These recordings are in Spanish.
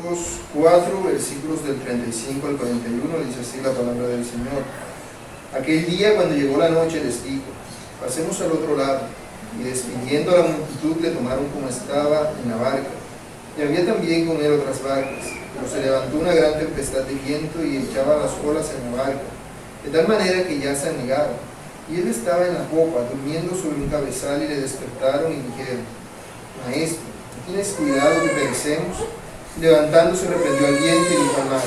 Marcos 4, versículos del 35 al 41, dice así la palabra del Señor. Aquel día, cuando llegó la noche, les dijo: pasemos al otro lado. Y despidiendo a la multitud, le tomaron como estaba en la barca. Y había también con él otras barcas. Pero se levantó una gran tempestad de viento y echaba las olas en la barca, de tal manera que ya se anegaron. Y él estaba en la popa, durmiendo sobre un cabezal, y le despertaron y dijeron: Maestro, ¿no tienes cuidado que perecemos? Y levantándose reprendió al viento y dijo al mar: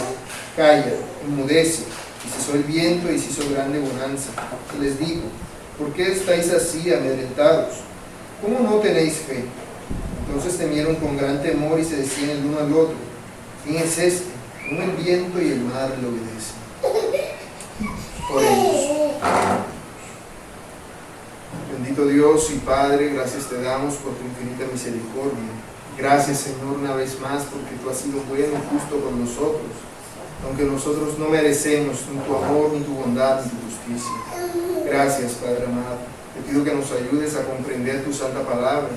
Calla, enmudece. Y cesó el viento y se hizo grande bonanza. Y les dijo: ¿por qué estáis así amedrentados? ¿Cómo no tenéis fe? Entonces temieron con gran temor y se decían el uno al otro: ¿quién es este? Como el viento y el mar le obedecen. Oremos. Bendito Dios y Padre, gracias te damos por tu infinita misericordia. Gracias, Señor, una vez más, porque tú has sido bueno y justo con nosotros, aunque nosotros no merecemos ni tu amor, ni tu bondad, ni tu justicia. Gracias, Padre amado. Te pido que nos ayudes a comprender tu santa palabra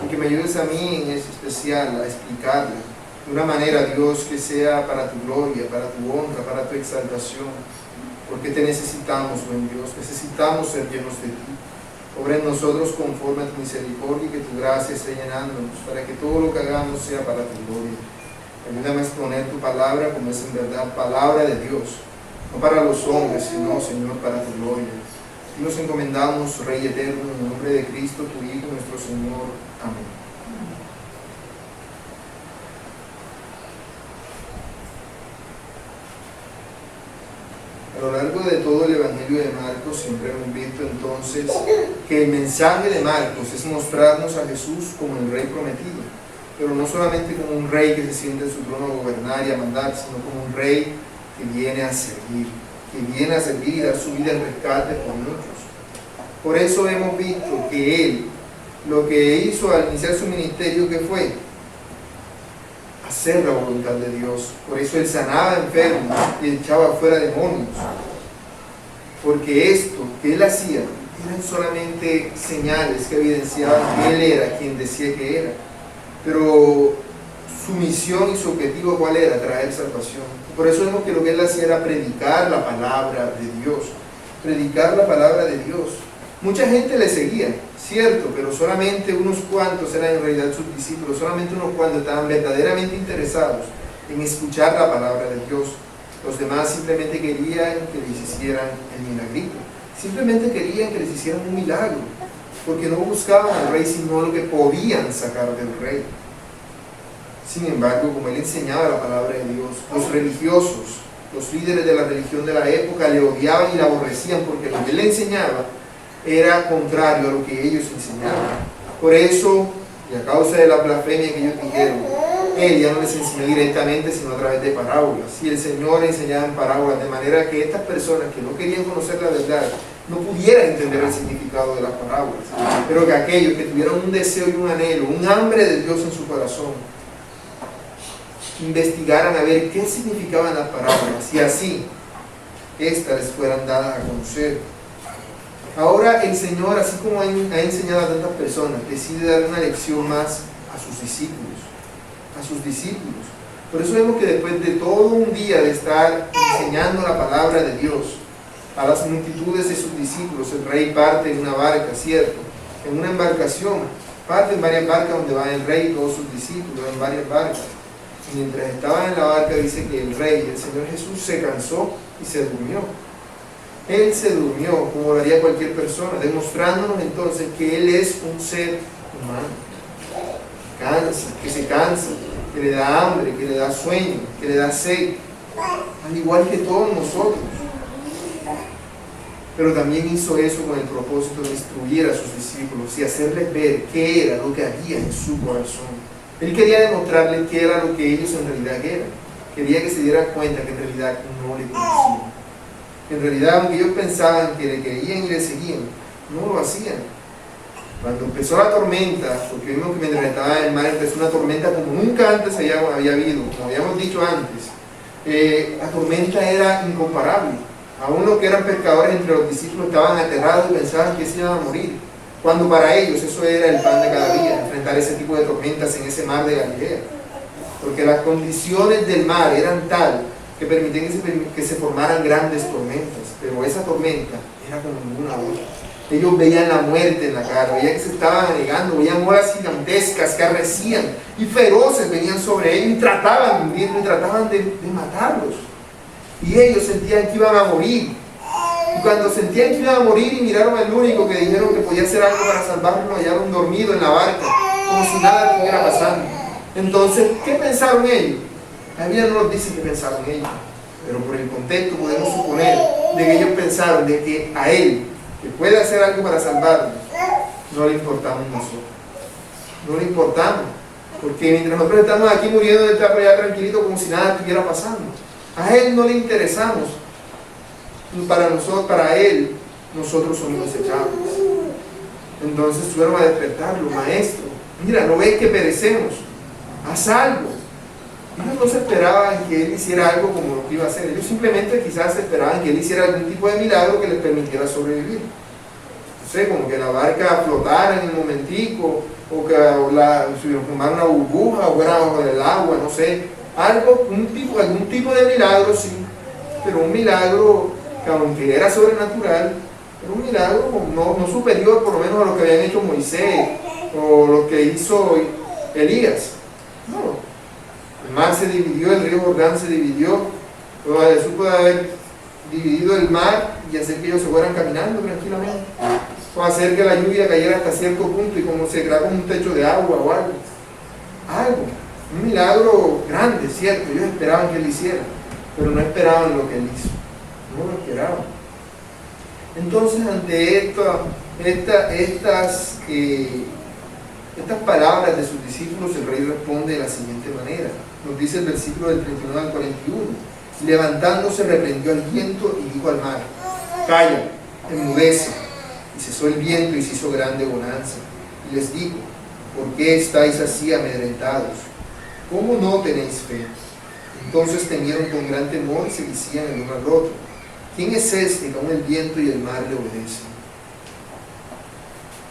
y que me ayudes a mí en especial a explicarla de una manera, Dios, que sea para tu gloria, para tu honra, para tu exaltación, porque te necesitamos, buen Dios, necesitamos ser llenos de ti. Obra en nosotros conforme a tu misericordia y que tu gracia esté llenándonos, para que todo lo que hagamos sea para tu gloria. Ayúdame a exponer tu palabra como es en verdad palabra de Dios, no para los hombres, sino, Señor, para tu gloria. Y nos encomendamos, Rey eterno, en el nombre de Cristo, tu Hijo, nuestro Señor. Amén. A lo largo de todo el Evangelio de Marcos siempre hemos visto entonces que el mensaje de Marcos es mostrarnos a Jesús como el Rey prometido, pero no solamente como un Rey que se siente en su trono a gobernar y a mandar, sino como un Rey que viene a servir y dar su vida en rescate por muchos. Por eso hemos visto que Él, lo que hizo al iniciar su ministerio, ¿qué fue? Hacer la voluntad de Dios. Por eso Él sanaba enfermos y echaba fuera demonios, porque esto que Él hacía eran solamente señales que evidenciaban que Él era quien decía que era, pero su misión y su objetivo, ¿cuál era? Traer salvación. Por eso vemos que lo que Él hacía era predicar la palabra de Dios, predicar la palabra de Dios. Mucha gente le seguía, cierto, pero solamente unos cuantos eran en realidad sus discípulos, solamente unos cuantos estaban verdaderamente interesados en escuchar la palabra de Dios. Los demás simplemente querían que les hicieran el milagrito, simplemente querían que les hicieran un milagro, porque no buscaban al rey sino lo que podían sacar del rey. Sin embargo, como Él enseñaba la palabra de Dios, los religiosos, los líderes de la religión de la época le odiaban y la aborrecían, porque lo que Él enseñaba era contrario a lo que ellos enseñaban. Por eso, y a causa de la blasfemia que ellos dijeron, Él ya no les enseñó directamente, sino a través de parábolas. Y el Señor enseñaba en parábolas, de manera que estas personas que no querían conocer la verdad no pudieran entender el significado de las parábolas, pero que aquellos que tuvieron un deseo y un anhelo, un hambre de Dios en su corazón, investigaran a ver qué significaban las parábolas y así éstas les fueran dadas a conocer. Ahora el Señor, así como ha enseñado a tantas personas, decide dar una lección más a sus discípulos. Por eso vemos que después de todo un día de estar enseñando la palabra de Dios a las multitudes de sus discípulos, el rey parte en una barca, ¿cierto? En una embarcación, parte en varias barcas donde van el rey y todos sus discípulos, en varias barcas. Y mientras estaban en la barca, dice que el rey, el Señor Jesús, se cansó y se durmió. Él se durmió, como lo haría cualquier persona, demostrándonos entonces que Él es un ser humano. Que se cansa, que le da hambre, que le da sueño, que le da sed, al igual que todos nosotros. Pero también hizo eso con el propósito de instruir a sus discípulos y hacerles ver qué era lo que había en su corazón. Él quería demostrarles qué era lo que ellos en realidad eran. Quería que se dieran cuenta que en realidad no le conocían. En realidad, aunque ellos pensaban que le creían y le seguían, no lo hacían. Cuando empezó la tormenta, porque vimos que mientras estaba en el mar empezó una tormenta como nunca antes había habido, como habíamos dicho antes, la tormenta era incomparable. Aún los que eran pescadores entre los discípulos estaban aterrados y pensaban que se iban a morir, cuando para ellos eso era el pan de cada día, enfrentar ese tipo de tormentas en ese mar de Galilea. porque las condiciones del mar eran tal que permitían que se formaran grandes tormentas, pero esa tormenta era como ninguna otra. Ellos veían la muerte en la cara, veían que se estaban anegando, veían olas gigantescas que arrecían y feroces venían sobre ellos y trataban de matarlos. Y ellos sentían que iban a morir. Y cuando sentían que iban a morir y miraron al único que dijeron que podía hacer algo para salvarlo, lo hallaron dormido en la barca, como si nada estuviera pasando. Entonces, ¿qué pensaron ellos? La Biblia no nos dice qué pensaron ellos, pero por el contexto podemos suponer de que ellos pensaron de que a él, que puede hacer algo para salvarnos, no le importamos nosotros. No le importamos, porque mientras nosotros estamos aquí muriendo, él está por allá tranquilito como si nada estuviera pasando. A él no le interesamos. Para nosotros, para él, nosotros somos desechables. Entonces fueron a despertarlo: maestro, mira, ¿no ves que perecemos? Haz algo. Ellos no se esperaban que él hiciera algo como lo que iba a hacer. Ellos simplemente quizás esperaban que él hiciera algún tipo de milagro que les permitiera sobrevivir. No sé, como que la barca flotara en un momentico, o que formara una burbuja, o fuera bajo del agua, no sé. Algún tipo de milagro, sí, pero un milagro que, aunque era sobrenatural, era un milagro no superior por lo menos a lo que habían hecho Moisés o lo que hizo Elías. No, el mar se dividió, el río Jordán se dividió, Jesús puede haber dividido el mar y hacer que ellos se fueran caminando tranquilamente, o hacer que la lluvia cayera hasta cierto punto y como se crea como un techo de agua o algo, un milagro grande, cierto. Ellos esperaban que él hiciera, pero no esperaban lo que él hizo, no lo esperaban. Entonces, ante estas palabras de sus discípulos, el rey responde de la siguiente manera. Nos dice el versículo del 39 al 41. Levantándose, reprendió al viento y dijo al mar: calla, enmudece. Y cesó el viento y se hizo grande bonanza. Y les dijo: ¿por qué estáis así amedrentados? ¿Cómo no tenéis fe? Entonces temieron con gran temor y se decían el uno al otro: ¿quién es este que aún el viento y el mar le obedecen?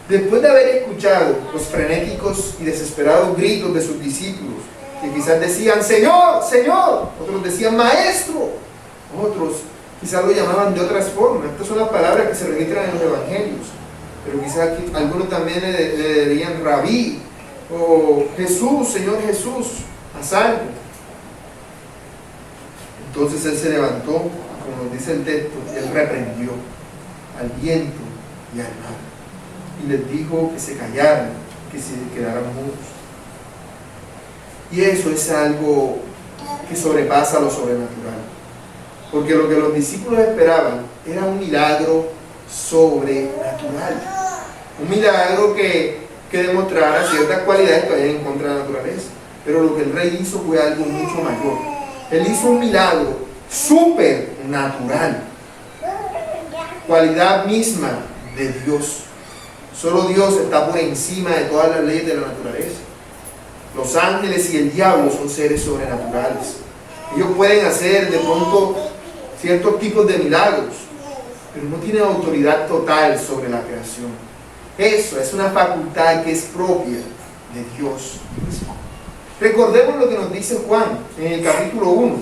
Después de haber escuchado los frenéticos y desesperados gritos de sus discípulos, que quizás decían: Señor, Señor, otros decían: Maestro, otros quizás lo llamaban de otras formas. Estas son las palabras que se registran en los evangelios, pero quizás algunos también le dirían Rabí, o Jesús, Señor Jesús, haz algo. Entonces él se levantó, como nos dice el texto, él reprendió al viento y al mar y les dijo que se callaran, que se quedaran mudos. Y eso es algo que sobrepasa lo sobrenatural, porque lo que los discípulos esperaban era un milagro sobrenatural, un milagro que demostrara ciertas cualidades que vayan en contra de la naturaleza. Pero lo que el rey hizo fue algo mucho mayor. Él hizo un milagro supernatural, cualidad misma de Dios. Solo Dios está por encima de todas las leyes de la naturaleza. Los ángeles y el diablo son seres sobrenaturales. Ellos pueden hacer de pronto ciertos tipos de milagros, pero no tienen autoridad total sobre la creación. Eso es una facultad que es propia de Dios. Recordemos lo que nos dice Juan en el capítulo 1.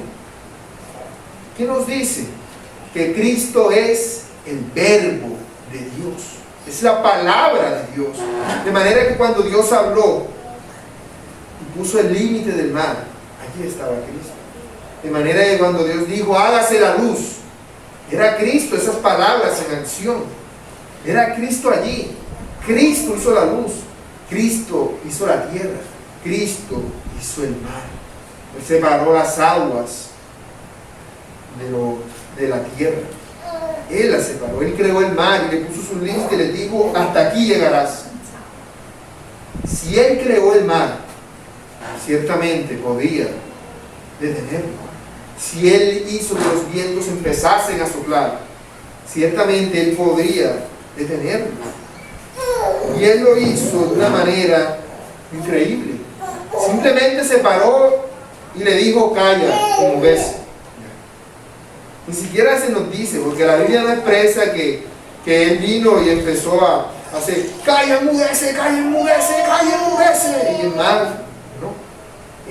¿Qué nos dice? Que Cristo es el verbo de Dios. Es la palabra de Dios. De manera que cuando Dios habló y puso el límite del mar, allí estaba Cristo. De manera que cuando Dios dijo: hágase la luz, era Cristo, esas palabras en acción. Era Cristo allí. Cristo hizo la luz. Cristo hizo la tierra. Cristo hizo el mar. Él separó las aguas de la tierra. Él la separó. Él creó el mar y le puso su límite y le dijo: hasta aquí llegarás. Si Él creó el mar, ciertamente podía detenerlo. Si Él hizo que los vientos empezasen a soplar, ciertamente Él podría detenerlo. Y Él lo hizo de una manera increíble. Simplemente se paró y le dijo: calla, como ves. Ni siquiera se nos dice, porque la Biblia no expresa que Él vino y empezó a hacer: calla, enmudece, calla, enmudece, calla, enmudece. Y el mar, no.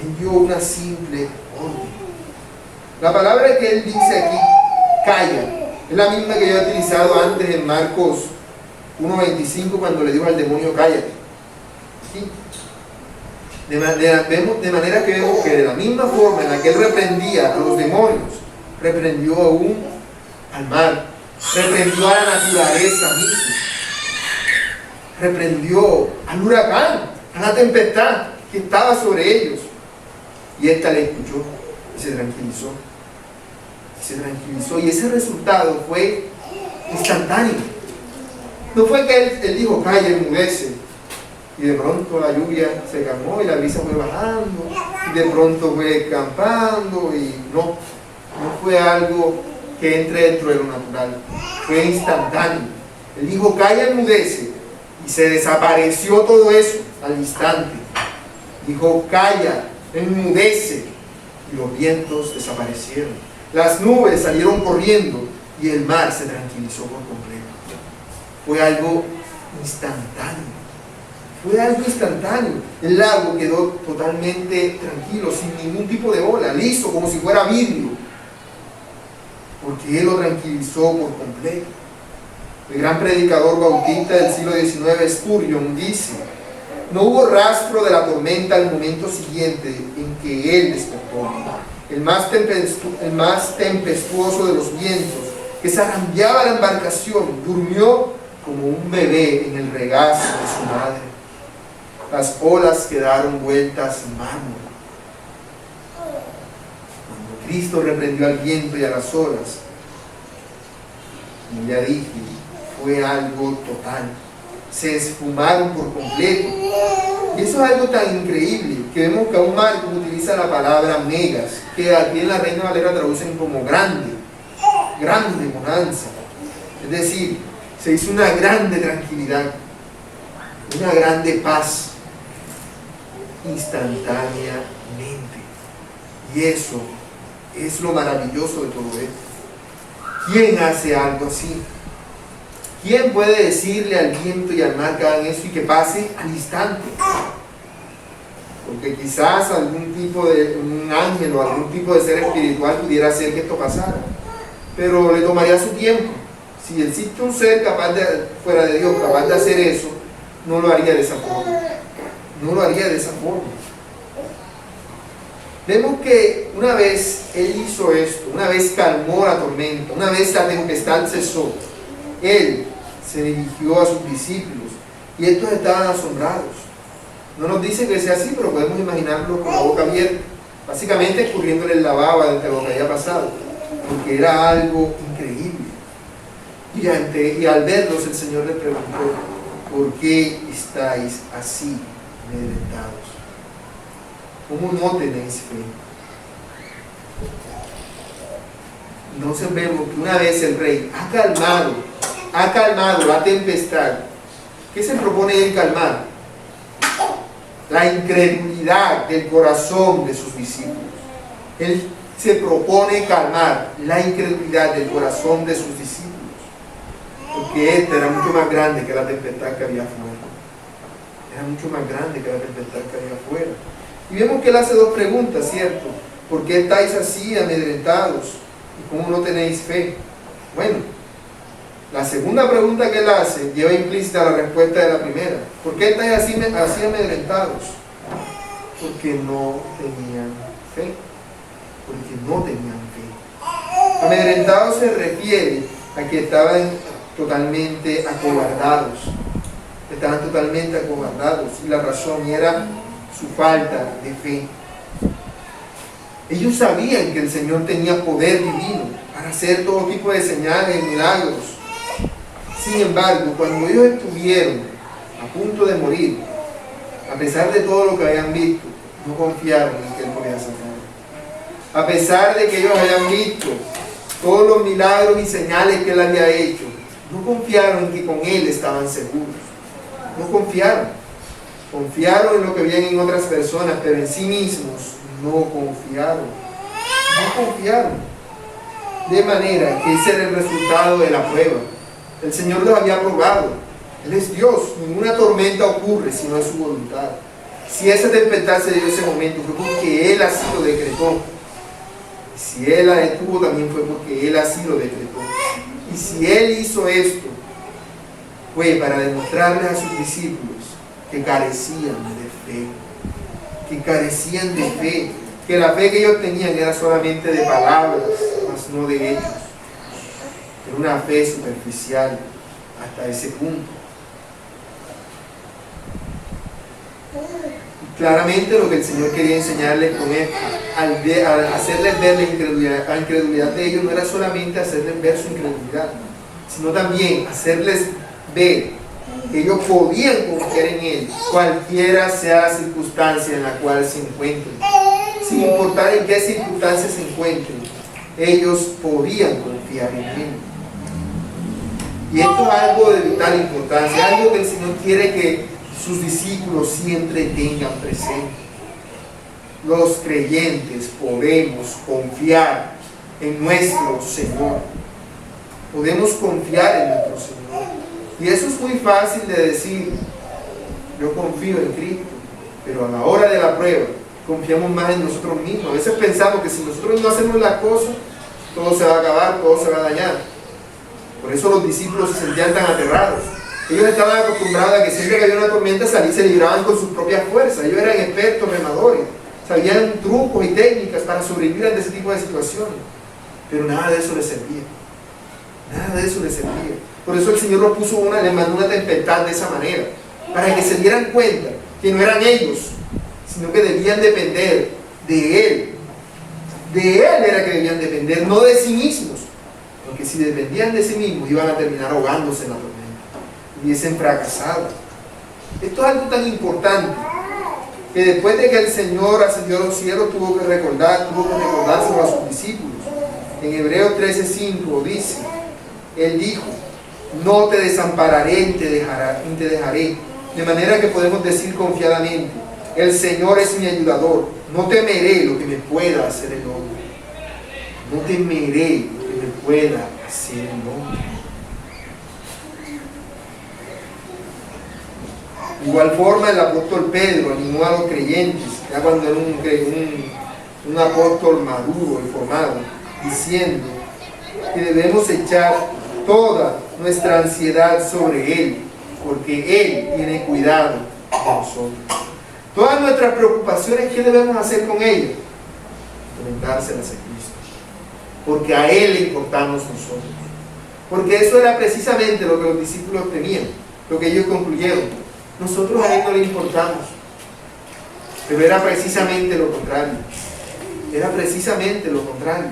Él dio una simple orden. La palabra que él dice aquí, calla, es la misma que yo he utilizado antes en Marcos 1:25 cuando le dijo al demonio, cállate. ¿Sí? De manera que vemos que de la misma forma en la que él reprendía a los demonios, reprendió aún al mar, reprendió a la naturaleza misma, reprendió al huracán, a la tempestad que estaba sobre ellos. Y ésta le escuchó y se tranquilizó. Y ese resultado fue instantáneo. No fue que él dijo, calla, enmudece, y de pronto la lluvia se calmó y la brisa fue bajando, y de pronto fue escampando, y no fue algo que entre dentro de lo natural, fue instantáneo. Él dijo, calla, enmudece, y se desapareció todo eso al instante. Dijo, calla, enmudece, y los vientos desaparecieron. Las nubes salieron corriendo y el mar se tranquilizó por completo. Fue algo instantáneo. El lago quedó totalmente tranquilo, sin ningún tipo de ola, liso, como si fuera vidrio, porque él lo tranquilizó por completo. El gran predicador bautista del siglo XIX, Spurgeon, dice: no hubo rastro de la tormenta al momento siguiente en que él despertó. El más tempestuoso de los vientos que zarandeaba la embarcación durmió como un bebé en el regazo de su madre. Las olas quedaron vueltas en mármol. Cuando Cristo reprendió al viento y a las olas, como ya dije, fue algo total. Se esfumaron por completo. Y eso es algo tan increíble que vemos que aún Marcos utiliza la palabra megas, que aquí en la Reina Valera traducen como grande bonanza. Es decir, se hizo una grande tranquilidad, una grande paz instantáneamente. Y eso es lo maravilloso de todo esto. ¿Quién hace algo así? ¿Quién puede decirle al viento y al mar que hagan eso y que pase al instante? Porque quizás algún tipo de un ángel o algún tipo de ser espiritual pudiera hacer que esto pasara, pero le tomaría su tiempo. Si existe un ser fuera de Dios, capaz de hacer eso, no lo haría de esa forma. Vemos que una vez él hizo esto, una vez calmó la tormenta, una vez la tempestad cesó, él se dirigió a sus discípulos y estos estaban asombrados. No nos dice que sea así, pero podemos imaginarlo con la boca abierta, básicamente escurriéndole la baba de lo que había pasado, porque era algo increíble. Y al verlos el Señor les preguntó: ¿por qué estáis así amedrentados? ¿Cómo no tenéis fe? Entonces vemos que una vez el rey ha calmado la tempestad. ¿Qué se propone él calmar? La incredulidad del corazón de sus discípulos. Él se propone calmar la incredulidad del corazón de sus discípulos, porque esta era mucho más grande que la tempestad que había afuera. Y vemos que él hace dos preguntas, ¿cierto? ¿Por qué estáis así amedrentados? ¿Y cómo no tenéis fe? Bueno, la segunda pregunta que él hace lleva implícita la respuesta de la primera. ¿Por qué estáis así amedrentados? Porque no tenían fe. Amedrentados se refiere a que estaban totalmente acobardados. Y la razón era su falta de fe. Ellos sabían que el Señor tenía poder divino para hacer todo tipo de señales y milagros. Sin embargo, cuando ellos estuvieron a punto de morir, a pesar de todo lo que habían visto, no confiaron en que Él podía sanar. A pesar de que ellos habían visto todos los milagros y señales que Él había hecho, no confiaron en que con Él estaban seguros. No confiaron. Confiaron en lo que veían en otras personas, pero en sí mismos no confiaron. De manera que ese era el resultado de la prueba. El Señor los había probado. Él es Dios. Ninguna tormenta ocurre si no es su voluntad. Si esa tempestad se dio en ese momento, fue porque Él así lo decretó. Si Él la detuvo, también fue porque Él así lo decretó. Y si Él hizo esto, fue para demostrarles a sus discípulos que carecían de fe. Que carecían de fe. Que la fe que ellos tenían era solamente de palabras, mas no de hechos. Era una fe superficial hasta ese punto. Y claramente lo que el Señor quería enseñarles con esto, al hacerles ver la incredulidad de ellos, no era solamente hacerles ver su incredulidad, sino también hacerles ver que ellos podían confiar en Él, cualquiera sea la circunstancia en la cual se encuentren. Sin importar en qué circunstancias se encuentren, ellos podían confiar en Él. Y esto es algo de vital importancia, algo que el Señor quiere que sus discípulos siempre tengan presente. Los creyentes podemos confiar en nuestro Señor. Podemos confiar en nuestro Señor. Y eso es muy fácil de decir, yo confío en Cristo, pero a la hora de la prueba confiamos más en nosotros mismos. A veces pensamos que si nosotros no hacemos las cosas, todo se va a acabar, todo se va a dañar. Por eso los discípulos se sentían tan aterrados. Ellos estaban acostumbrados a que siempre que había una tormenta salían y se libraban con sus propias fuerzas. Ellos eran expertos remadores, sabían trucos y técnicas para sobrevivir ante ese tipo de situaciones. Pero nada de eso les servía. Nada de eso les servía. Por eso el Señor les mandó una tempestad de esa manera, para que se dieran cuenta que no eran ellos, sino que debían depender de Él. De Él era que debían depender, no de sí mismos. Porque si dependían de sí mismos, iban a terminar ahogándose en la tormenta. Hubiesen fracasado. Esto es algo tan importante, que después de que el Señor ascendió a los cielos, tuvo que recordárselo a sus discípulos. En Hebreos 13:5 dice, Él dijo, no te desampararé ni te dejaré. De manera que podemos decir confiadamente, el Señor es mi ayudador, no temeré lo que me pueda hacer el hombre. No temeré lo que me pueda hacer el hombre. De igual forma, el apóstol Pedro animó a los creyentes, ya cuando era un apóstol maduro y formado, diciendo que debemos echar toda nuestra ansiedad sobre Él, porque Él tiene cuidado de nosotros. Todas nuestras preocupaciones, ¿qué debemos hacer con ellas? Encomendárselas a Cristo, porque a Él le importamos nosotros. Porque eso era precisamente lo que los discípulos temían, lo que ellos concluyeron. Nosotros a Él no le importamos, pero era precisamente lo contrario. Era precisamente lo contrario.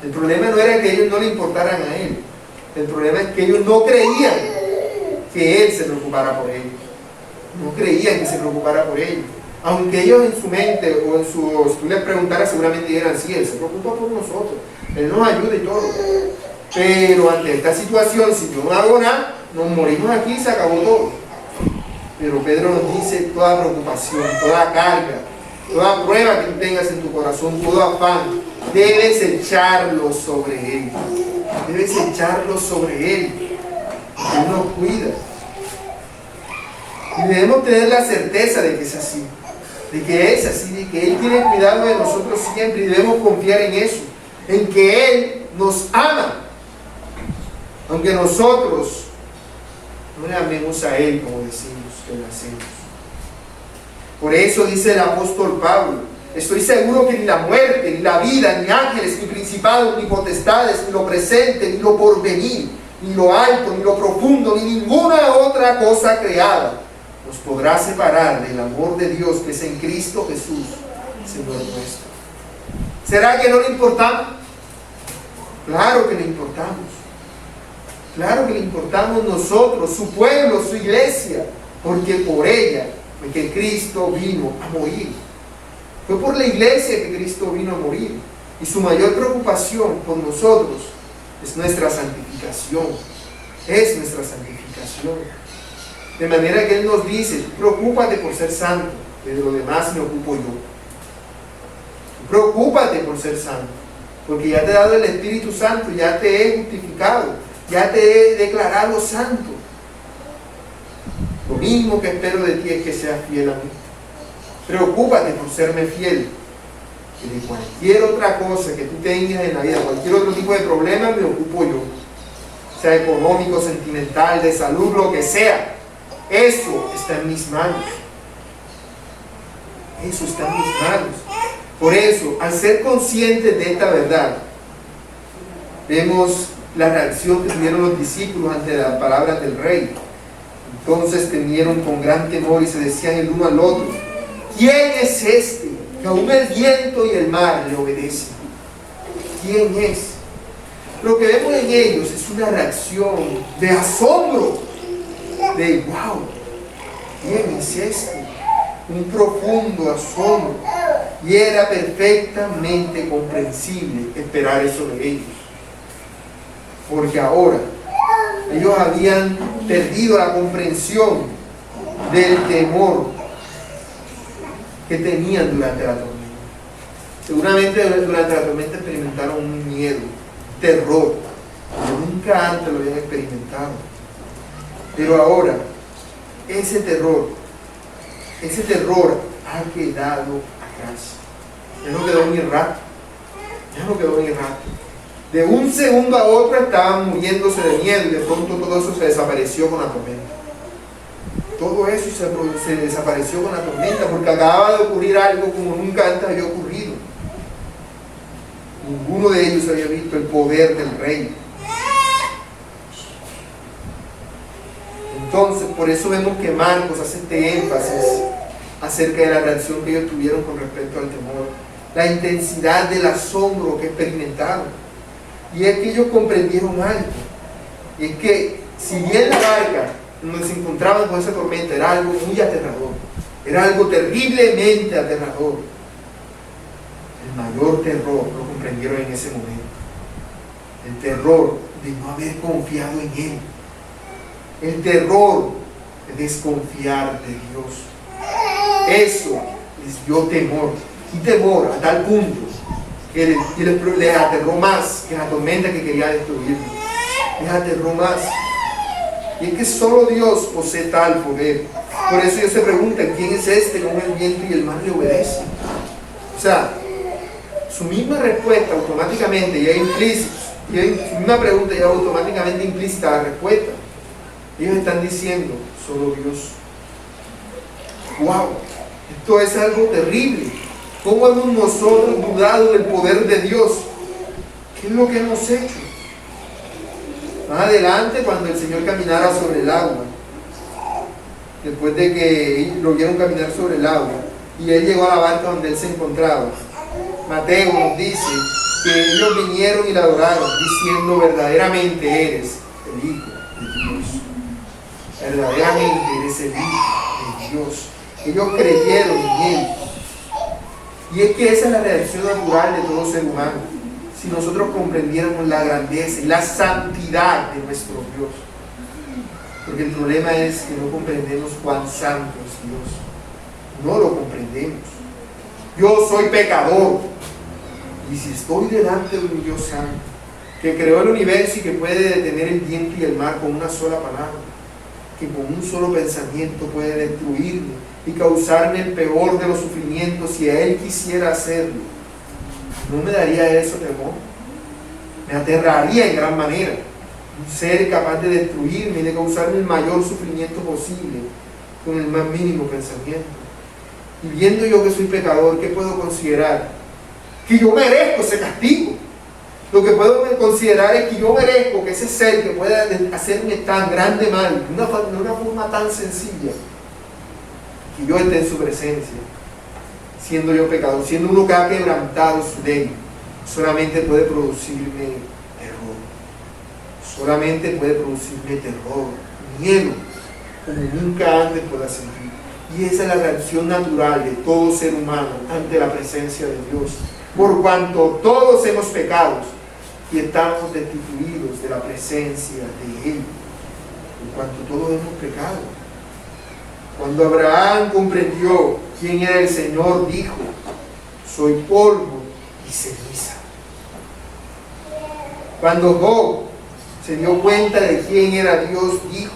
El problema no era que ellos no le importaran a Él. El problema es que ellos no creían que Él se preocupara por ellos. No creían que se preocupara por ellos. Aunque ellos en su mente o si tú les preguntaras, seguramente dijeran, sí, Él se preocupa por nosotros, Él nos ayuda y todo. Pero ante esta situación, si yo no hago nada, nos morimos aquí y se acabó todo. Pero Pedro nos dice, toda preocupación, toda carga, toda prueba que tú tengas en tu corazón, todo afán, debes echarlo sobre Él. Debes echarlo sobre Él. Él nos cuida. Y debemos tener la certeza de que es así. De que es así, de que Él tiene cuidado de nosotros siempre. Y debemos confiar en eso. En que Él nos ama. Aunque nosotros no le amemos a Él como decimos que lo hacemos. Por eso dice el apóstol Pablo, estoy seguro que ni la muerte, ni la vida, ni ángeles, ni principados, ni potestades, ni lo presente, ni lo porvenir, ni lo alto, ni lo profundo, ni ninguna otra cosa creada nos podrá separar del amor de Dios que es en Cristo Jesús, Señor nuestro. ¿Será que no le importamos? Claro que le importamos. Claro que le importamos nosotros, su pueblo, su iglesia, porque por ella fue que Cristo vino a morir. Fue por la iglesia que Cristo vino a morir. Y su mayor preocupación por nosotros es nuestra santificación. Es nuestra santificación. De manera que Él nos dice, preocúpate por ser santo, de lo demás me ocupo yo. Preocúpate por ser santo, porque ya te he dado el Espíritu Santo, ya te he justificado, ya te he declarado santo. Lo mismo que espero de ti es que seas fiel a mí. Preocúpate por serme fiel. Que de cualquier otra cosa que tú tengas en la vida, cualquier otro tipo de problema, me ocupo yo. Sea económico, sentimental, de salud, lo que sea. Eso está en mis manos. Eso está en mis manos. Por eso, al ser conscientes de esta verdad, vemos la reacción que tuvieron los discípulos ante las palabras del rey. Entonces temieron con gran temor y se decían el uno al otro: ¿quién es este que aún el viento y el mar le obedecen? ¿Quién es? Lo que vemos en ellos es una reacción de asombro, de wow, ¿quién es este? Un profundo asombro. Y era perfectamente comprensible esperar eso de ellos, porque ahora ellos habían perdido la comprensión del temor que tenían durante la tormenta. Seguramente durante la tormenta experimentaron un miedo, un terror, que nunca antes lo habían experimentado. Pero ahora, ese terror ha quedado atrás. Ya no quedó ni rato. De un segundo a otro estaban muriéndose de miedo y de pronto todo eso se desapareció con la tormenta. Todo eso se desapareció con la tormenta porque acababa de ocurrir algo como nunca antes había ocurrido. Ninguno de ellos había visto el poder del rey. Entonces, por eso vemos que Marcos hace este énfasis acerca de la reacción que ellos tuvieron con respecto al temor, la intensidad del asombro que experimentaron. Y es que ellos comprendieron algo. Y es que, si bien la barca donde se encontraban con esa tormenta era algo muy aterrador, era algo terriblemente aterrador, el mayor terror lo comprendieron en ese momento. El terror de no haber confiado en Él. El terror de desconfiar de Dios. Eso les dio temor. Y temor a tal punto que les aterró más que la tormenta que quería destruirlos. Les aterró más. Y es que solo Dios posee tal poder. Por eso ellos se preguntan: ¿quién es este que aún el viento y el mar le obedecen? O sea, su misma respuesta automáticamente ya implícita, su misma pregunta ya automáticamente implícita la respuesta. Ellos están diciendo: solo Dios. ¡Wow! Esto es algo terrible. ¿Cómo hemos nosotros dudado del poder de Dios? ¿Qué es lo que hemos hecho? Más adelante, cuando el Señor caminara sobre el agua, después de que lo vieron caminar sobre el agua, y Él llegó a la barca donde Él se encontraba, Mateo nos dice que ellos vinieron y le adoraron, diciendo: verdaderamente eres el Hijo de Dios. Verdaderamente eres el Hijo de Dios. Ellos creyeron en Él. Y es que esa es la reacción natural de todo ser humano. Si nosotros comprendiéramos la grandeza y la santidad de nuestro Dios. Porque el problema es que no comprendemos cuán santo es Dios. No lo comprendemos. Yo soy pecador. Y si estoy delante de un Dios santo, que creó el universo y que puede detener el viento y el mar con una sola palabra, que con un solo pensamiento puede destruirme y causarme el peor de los sufrimientos si a Él quisiera hacerlo, ¿no me daría eso temor? Me aterraría en gran manera. Un ser capaz de destruirme y de causarme el mayor sufrimiento posible con el más mínimo pensamiento. Y viendo yo que soy pecador, ¿qué puedo considerar? Que yo merezco ese castigo. Lo que puedo considerar es que yo merezco que ese ser que pueda hacerme tan grande mal, de una forma tan sencilla, que yo esté en su presencia, siendo yo pecador, siendo uno que ha quebrantado su ley, solamente puede producirme terror. Solamente puede producirme terror, miedo, como nunca antes pueda sentir. Y esa es la reacción natural de todo ser humano ante la presencia de Dios. Por cuanto todos hemos pecado y estamos destituidos de la presencia de Él. Por cuanto todos hemos pecado. Cuando Abraham comprendió quién era el Señor, dijo: soy polvo y ceniza. Cuando Job se dio cuenta de quién era Dios, dijo: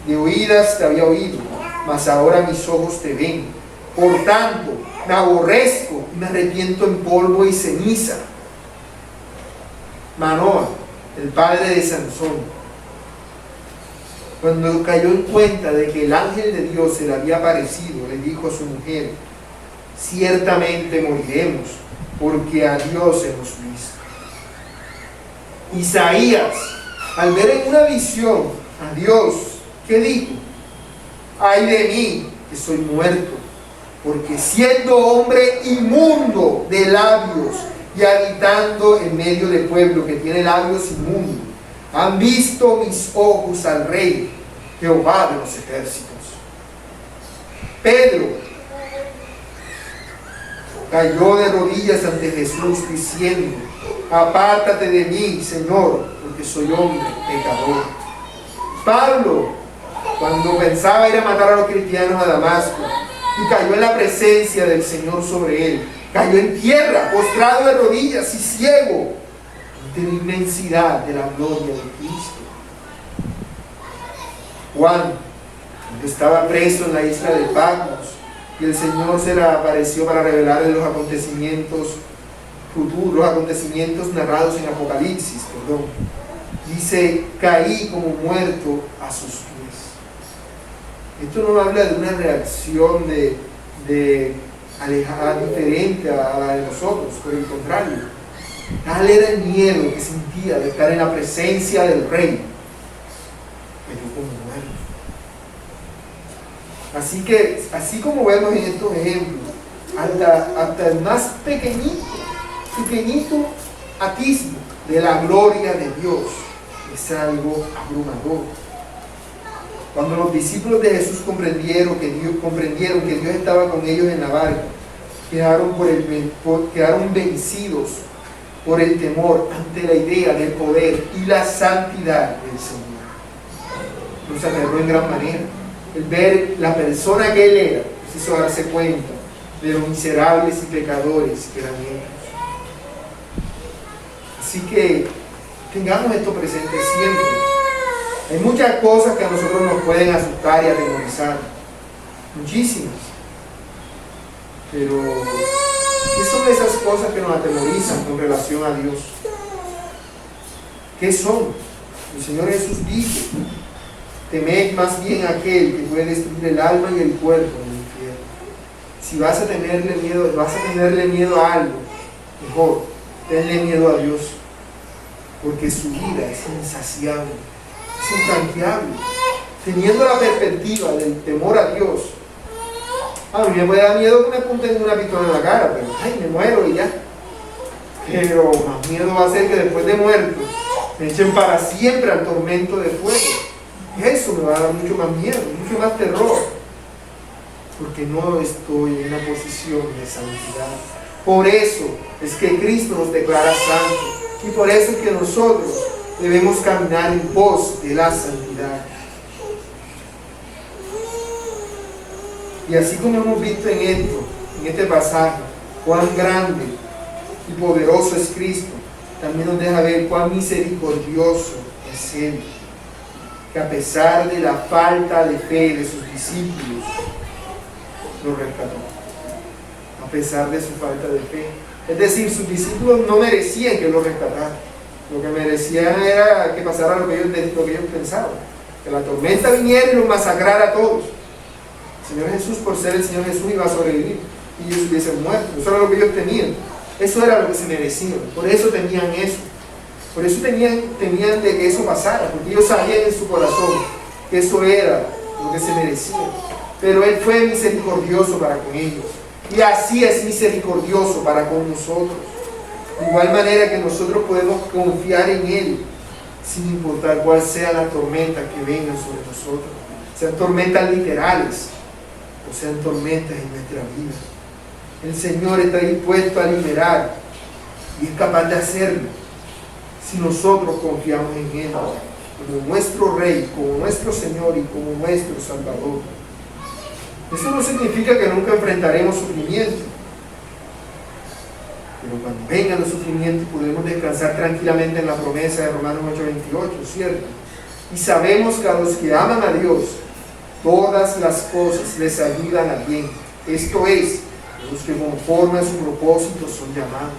de oídas te había oído, mas ahora mis ojos te ven. Por tanto, me aborrezco y me arrepiento en polvo y ceniza. Manoa, el padre de Sansón, cuando cayó en cuenta de que el ángel de Dios se le había aparecido, le dijo a su mujer: ciertamente moriremos, porque a Dios hemos visto. Isaías, al ver en una visión a Dios, ¿qué dijo? Ay de mí, que soy muerto, porque siendo hombre inmundo de labios y habitando en medio de pueblo que tiene labios inmundos, han visto mis ojos al Rey, Jehová de los ejércitos. Pedro cayó de rodillas ante Jesús diciendo: apártate de mí, Señor, porque soy hombre pecador. Pablo, cuando pensaba ir a matar a los cristianos a Damasco y cayó en la presencia del Señor sobre él, cayó en tierra, postrado de rodillas y ciego ante la inmensidad de la gloria de Cristo. Juan, cuando estaba preso en la isla de Patmos y el Señor se le apareció para revelarle los acontecimientos futuros, los acontecimientos narrados en Apocalipsis, dice: caí como muerto a sus pies. Esto no habla de una reacción de alejada, diferente a la de nosotros, por el contrario, tal era el miedo que sentía de estar en la presencia del Rey. Cayó como muerto. Así que, así como vemos en estos ejemplos, hasta el más pequeñito atisbo de la gloria de Dios es algo abrumador. Cuando los discípulos de Jesús comprendieron que Dios estaba con ellos en la barca, quedaron vencidos por el temor ante la idea del poder y la santidad del Señor. Nos aterró en gran manera el ver la persona que Él era, nos hizo darse cuenta de los miserables y pecadores que eran ellos. Así que tengamos esto presente siempre. Hay muchas cosas que a nosotros nos pueden asustar y atemorizar, muchísimas, pero ¿qué son esas cosas que nos atemorizan con relación a Dios? ¿Qué son? El Señor Jesús dice: temed más bien a aquel que puede destruir el alma y el cuerpo en el infierno. Si vas a tenerle miedo a algo, mejor tenle miedo a Dios, porque su vida es insaciable, es infranqueable. Teniendo la perspectiva del temor a Dios, a mí me puede dar miedo que me apunten una pistola en la cara, pero ay, me muero y ya. Pero más miedo va a ser que después de muerto me echen para siempre al tormento de fuego. Eso me va a dar mucho más miedo, mucho más terror, porque no estoy en una posición de santidad. Por eso es que Cristo nos declara santos, y por eso es que nosotros debemos caminar en pos de la santidad. Y así como hemos visto en este pasaje, cuán grande y poderoso es Cristo, también nos deja ver cuán misericordioso es Él, que a pesar de la falta de fe de sus discípulos, los rescató. A pesar de su falta de fe. Es decir, sus discípulos no merecían que los rescatara. Lo que merecían era que pasara lo que ellos pensaban. Que la tormenta viniera y los masacrara a todos. El Señor Jesús, por ser el Señor Jesús, iba a sobrevivir y ellos hubiesen muerto. Eso era lo que ellos tenían. Eso era lo que se merecían. Por eso tenían eso. Por eso tenían de que eso pasara, porque ellos sabían en su corazón que eso era lo que se merecía. Pero Él fue misericordioso para con ellos. Y así es misericordioso para con nosotros. De igual manera que nosotros podemos confiar en Él, sin importar cuál sea la tormenta que venga sobre nosotros. Sean tormentas literales o sean tormentas en nuestra vida. El Señor está dispuesto a liberar y es capaz de hacerlo si nosotros confiamos en Él como nuestro Rey, como nuestro Señor y como nuestro Salvador. Eso no significa que nunca enfrentaremos sufrimiento, pero cuando vengan los sufrimientos podemos descansar tranquilamente en la promesa de Romanos 8:28, ¿cierto? Y sabemos que a los que aman a Dios, todas las cosas les ayudan a bien, Esto es, los que conforme a su propósito son llamados.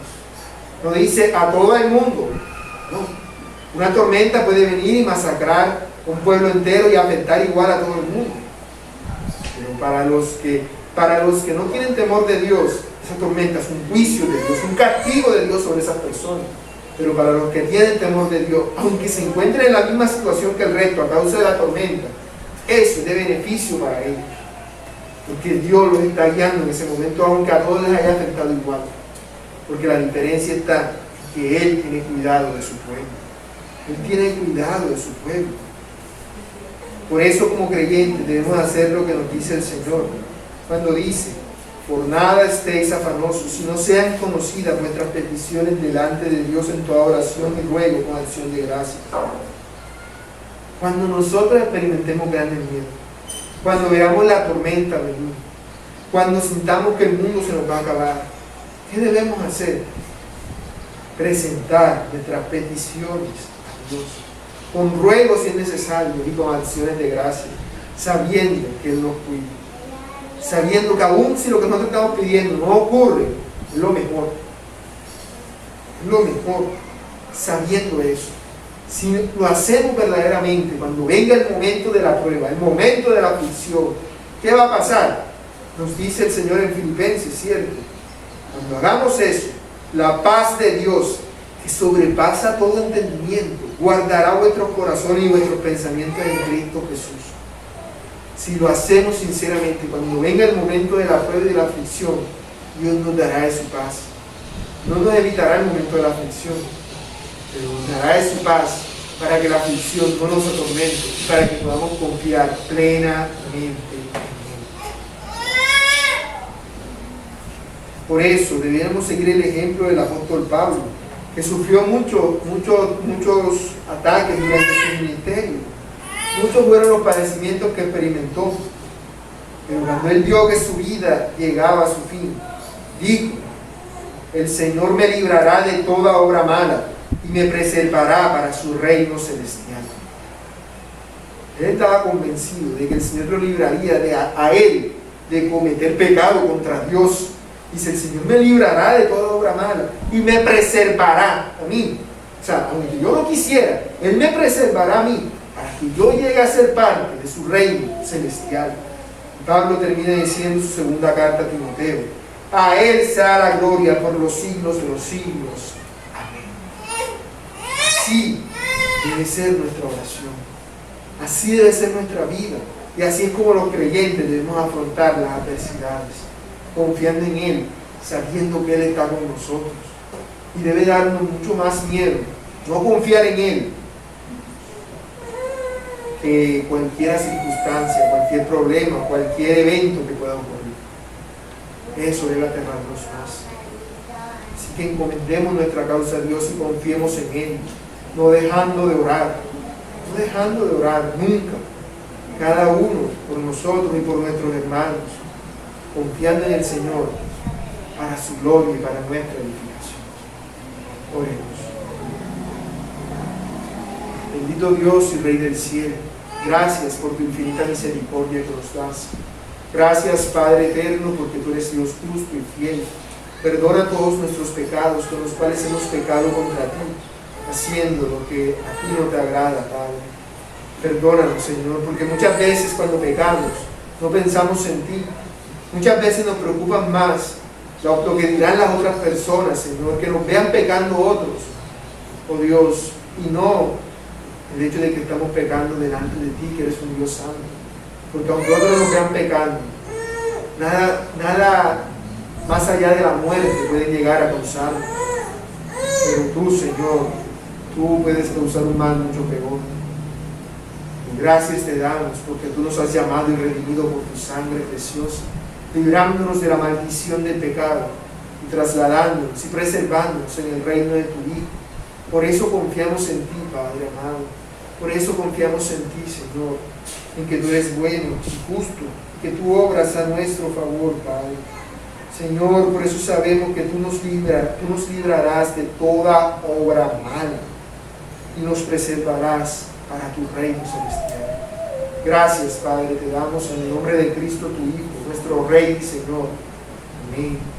No dice a todo el mundo, no. Una tormenta puede venir y masacrar un pueblo entero y afectar igual a todo el mundo. Pero para los que no tienen temor de Dios, esa tormenta es un juicio de Dios, un castigo de Dios sobre esas personas. Pero para los que tienen temor de Dios, aunque se encuentren en la misma situación que el resto a causa de la tormenta, eso es de beneficio para ellos. Porque Dios los está guiando en ese momento, aunque a todos les haya afectado igual. Porque la diferencia está en que Él tiene cuidado de su pueblo. Él tiene cuidado de su pueblo. Por eso, como creyentes, debemos hacer lo que nos dice el Señor. Cuando dice, por nada estéis afanosos, sino sean conocidas vuestras peticiones delante de Dios en toda oración y ruego con acción de gracias. Cuando nosotros experimentemos grandes miedos, cuando veamos la tormenta venir, cuando sintamos que el mundo se nos va a acabar, ¿qué debemos hacer? Presentar nuestras peticiones a Dios, con ruegos si es necesario y con acciones de gracia, sabiendo que Él nos cuida, sabiendo que aún si lo que nosotros estamos pidiendo no ocurre, es lo mejor, sabiendo eso. Si lo hacemos verdaderamente, cuando venga el momento de la prueba, el momento de la aflicción, ¿qué va a pasar? Nos dice el Señor en Filipenses, ¿cierto? Cuando hagamos eso, la paz de Dios, que sobrepasa todo entendimiento, guardará vuestros corazones y vuestros pensamientos en Cristo Jesús. Si lo hacemos sinceramente, cuando venga el momento de la prueba y de la aflicción, Dios nos dará de su paz. No nos evitará el momento de la aflicción, pero nos dará de su paz para que la aflicción no nos atormente, para que podamos confiar plenamente en Él. Por eso debemos seguir el ejemplo del apóstol Pablo, que sufrió muchos ataques durante su ministerio. Muchos fueron los padecimientos que experimentó, pero cuando él vio que su vida llegaba a su fin, dijo, el Señor me librará de toda obra mala y me preservará para su reino celestial. Él estaba convencido de que el Señor lo libraría a él de cometer pecado contra Dios. Dice, el Señor me librará de toda obra mala y me preservará a mí. O sea, aunque yo no quisiera, Él me preservará a mí para que yo llegue a ser parte de su reino celestial. Pablo termina diciendo en su segunda carta a Timoteo, a Él sea la gloria por los siglos de los siglos. Amén. Así debe ser nuestra oración. Así debe ser nuestra vida. Y así es como los creyentes debemos afrontar las adversidades, confiando en Él, sabiendo que Él está con nosotros. Y debe darnos mucho más miedo no confiar en Él que cualquier circunstancia, cualquier problema, cualquier evento que pueda ocurrir. Eso debe aterrarnos más. Así que encomendemos nuestra causa a Dios y confiemos en Él, no dejando de orar nunca, cada uno por nosotros y por nuestros hermanos, confiando en el Señor para su gloria y para nuestra edificación. Oremos. Bendito Dios y Rey del cielo, gracias por tu infinita misericordia que nos das. Gracias, Padre eterno, porque tú eres Dios justo y fiel. Perdona todos nuestros pecados con los cuales hemos pecado contra ti, haciendo lo que a ti no te agrada, Padre. Perdónanos, Señor, porque muchas veces cuando pecamos no pensamos en ti. Muchas veces nos preocupan más lo que dirán las otras personas, Señor, que nos vean pecando otros, oh Dios, y no el hecho de que estamos pecando delante de ti, que eres un Dios santo. Porque aunque otros nos vean pecando, nada más allá de la muerte puede llegar a causarnos. Pero tú, Señor, tú puedes causar un mal mucho peor. Y gracias te damos porque tú nos has llamado y redimido por tu sangre preciosa, librándonos de la maldición del pecado y trasladándonos y preservándonos en el reino de tu Hijo. Por eso confiamos en ti, Padre amado. Por eso confiamos en ti, Señor, en que tú eres bueno y justo, que tú obras a nuestro favor, Padre. Señor, por eso sabemos que tú nos librarás de toda obra mala y nos preservarás para tu reino celestial. Gracias, Padre, te damos en el nombre de Cristo, tu Hijo, nuestro Rey y Señor. Amén.